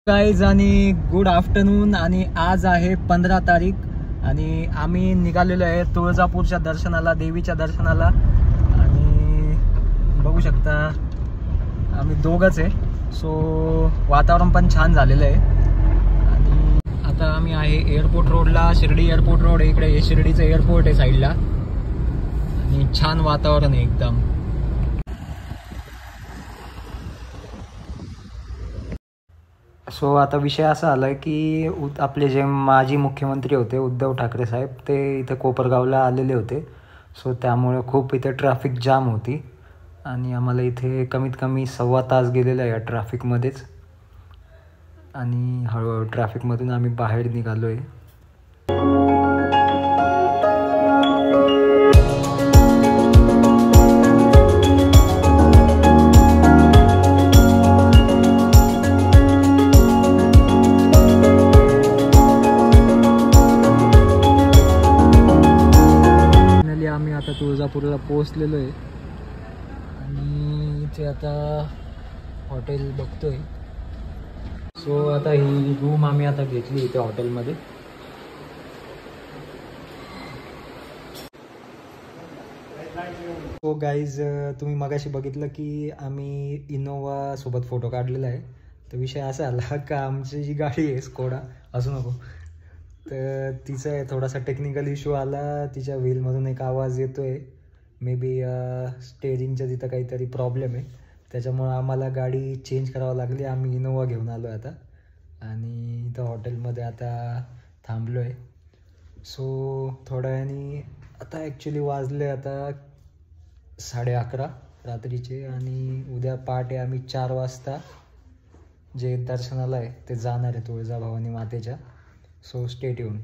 Guys आणि good afternoon. आणि आज आहे 15 तारीख आणि आम्ही निघालेलो आहे तुळजापूरच्या दर्शनाला, देवीच्या दर्शनाला. आणि बघू शकता आम्ही दोघंच आहे. सो वातावरण पण छान झालेलं आहे. आणि आता आम्ही आहे एअरपोर्ट रोडला, शिर्डी एअरपोर्ट रोड. इकडे हे शिर्डीचं एअरपोर्ट आहे साईडला आणि छान वातावरण आहे एकदम. सो आता विषय असा आला की आपले जे माजी मुख्यमंत्री होते उद्धव ठाकरे साहेब, ते इथे कोपरगावला आलेले होते. सो त्यामुळे खूप इथे ट्रॅफिक जाम होती आणि आम्हाला इथे कमीत कमी 1.25 तास गेलेला आहे या ट्रॅफिकमध्येच. आणि हळूहळू ट्रॅफिकमधून आम्ही बाहेर निघालो आहे. आम्ही आता तुळजापूरला पोहोचलेलो आहे आणि इथे आता हॉटेल बघतोय. सो आता ही रूम आम्ही आता घेतली इथे हॉटेलमध्ये. सो गाईज, तुम्ही मगाशी बघितलं की आम्ही इनोवा सोबत फोटो काढलेला आहे. तर विषय असा आला का आमची जी गाडी आहे स्कोडा, असू नको, तर तिचा थोडासा टेक्निकल इश्यू आला. तिच्या व्हीलमधून एक आवाज येतोय. मे बी स्टेअरिंगच्या तिथं काहीतरी प्रॉब्लेम आहे, त्याच्यामुळं आम्हाला गाडी चेंज करावं लागली. आम्ही इनोवा घेऊन आलो आता आणि इथं हॉटेलमध्ये आता थांबलो आहे. सो थोड्या वेळाने आता ॲक्च्युली वाजले आता 11:30 रात्रीचे. आणि उद्या पहाटे आम्ही 4 वाजता जे दर्शनाला आहे ते जाणार आहे तुळजाभवानी मातेच्या. So stay tune.